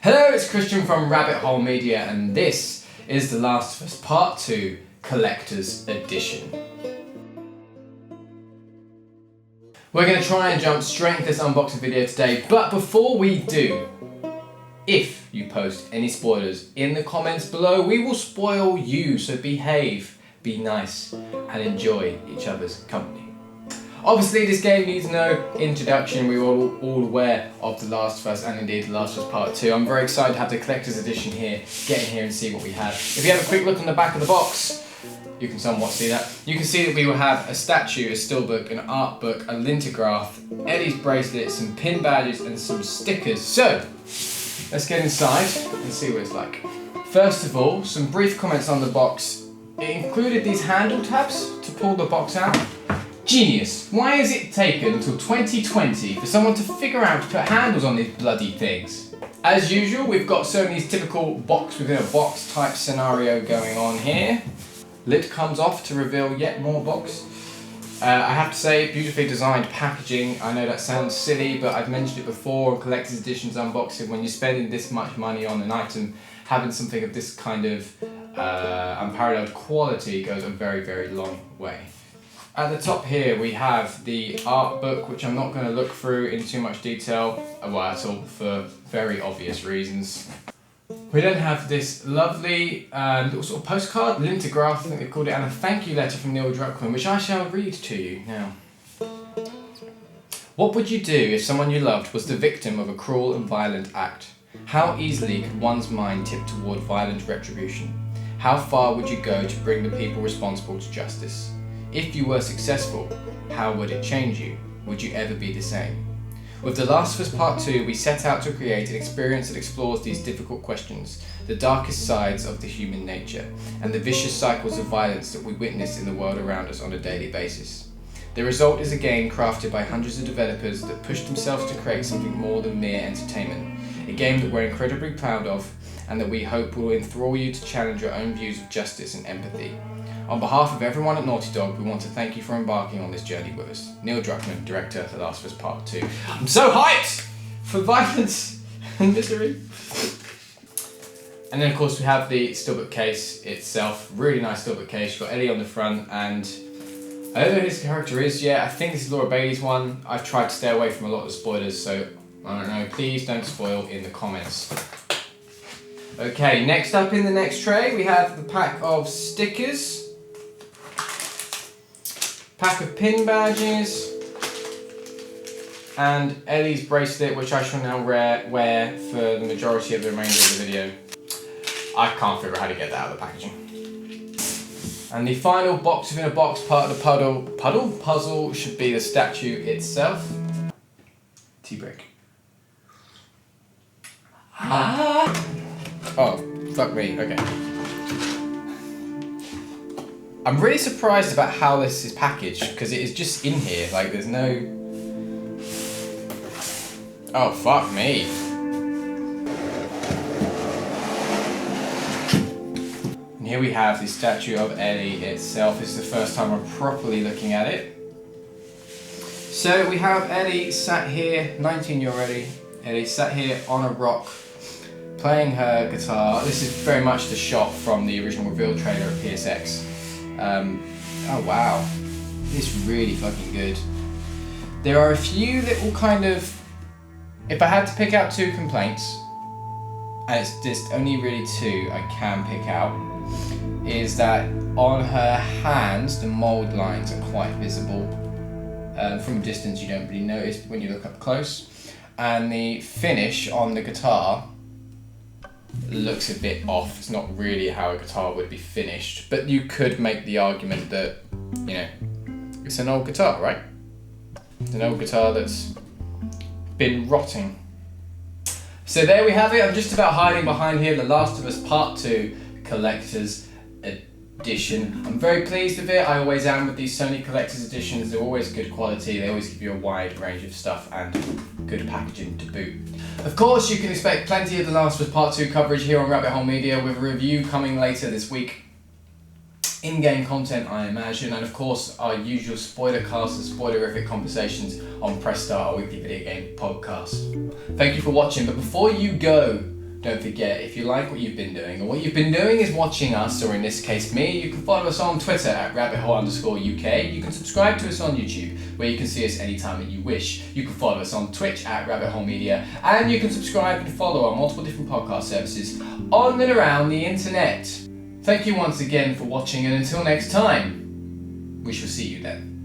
Hello, it's Kristian from Rabbit Hole Media, and this is The Last of Us Part 2 Collector's Edition. We're going to try and jump straight into this unboxing video today, but before we do, if you post any spoilers in the comments below, we will spoil you, so behave, be nice, and enjoy each other's company. Obviously, this game needs no introduction. We were all aware of The Last of Us and indeed The Last of Us Part 2. I'm very excited to have the collector's edition here, get in here and see what we have. If you have a quick look on the back of the box, you can somewhat see that. You can see that we will have a statue, a steelbook, an art book, a lithograph, Ellie's bracelet, some pin badges and some stickers. So, let's get inside and see what it's like. First of all, some brief comments on the box. It included these handle tabs to pull the box out. Genius! Why has it taken until 2020 for someone to figure out to put handles on these bloody things? As usual, we've got Sony's typical box within a box type scenario going on here. Lid comes off to reveal yet more box. I have to say, beautifully designed packaging. I know that sounds silly, but I've mentioned it before, collector's editions unboxing, when you're spending this much money on an item, having something of this kind of unparalleled quality goes a very, very long way. At the top here we have the art book, which I'm not going to look through in too much detail, well at all, for very obvious reasons. We then have this lovely little sort of postcard, lithograph, I think they called it, and a thank you letter from Neil Druckmann, which I shall read to you now. What would you do if someone you loved was the victim of a cruel and violent act? How easily could one's mind tip toward violent retribution? How far would you go to bring the people responsible to justice? If you were successful, how would it change you? Would you ever be the same? With The Last of Us Part 2, we set out to create an experience that explores these difficult questions, the darkest sides of the human nature, and the vicious cycles of violence that we witness in the world around us on a daily basis. The result is a game crafted by hundreds of developers that pushed themselves to create something more than mere entertainment, a game that we're incredibly proud of, and that we hope will enthrall you to challenge your own views of justice and empathy. On behalf of everyone at Naughty Dog, we want to thank you for embarking on this journey with us. Neil Druckmann, director of The Last of Us Part 2. I'm so hyped for violence and misery. And then of course we have the steelbook case itself. Really nice steelbook case. You've got Ellie on the front, and I don't know who this character is yet. I think this is Laura Bailey's one. I've tried to stay away from a lot of the spoilers, so I don't know. Please don't spoil in the comments. Okay, next up in the next tray we have the pack of stickers. Pack of pin badges, and Ellie's bracelet, which I shall now wear for the majority of the remainder of the video. I can't figure out how to get that out of the packaging. And the final box within a box part of the puzzle should be the statue itself. Tea break. Oh, fuck me, okay. I'm really surprised about how this is packaged, because it is just in here, like there's no... Oh, fuck me. And here we have the statue of Ellie itself. This is the first time I'm properly looking at it. So we have Ellie sat here, 19-year-old Ellie sat here on a rock, playing her guitar. This is very much the shot from the original reveal trailer of PSX. Oh wow, it's really fucking good. There are a few little kind of, if I had to pick out two complaints, and it's just only really two I can pick out, is that on her hands the mould lines are quite visible. From a distance you don't really notice when you look up close, and the finish on the guitar looks a bit off. It's not really how a guitar would be finished, but you could make the argument that, you know, it's an old guitar, right? It's an old guitar that's been rotting. So there we have it. I'm just about hiding behind here, The Last of Us Part 2 Collector's Edition. I'm very pleased with it. I always am with these Sony Collector's Editions. They're always good quality. They always give you a wide range of stuff and good packaging to boot. Of course, you can expect plenty of The Last of Us Part 2 coverage here on Rabbit Hole Media, with a review coming later this week. In-game content, I imagine, and of course our usual spoiler cast and spoilerific conversations on Press Start, our weekly video game podcast. Thank you for watching, but before you go, Don't forget, if you like what you've been doing, or what you've been doing is watching us, or in this case me, you can follow us on Twitter at rabbithole_UK. You can subscribe to us on YouTube, where you can see us anytime that you wish. You can follow us on Twitch at Rabbit Hole Media, and you can subscribe and follow on multiple different podcast services on and around the internet. Thank you once again for watching, and until next time, we shall see you then.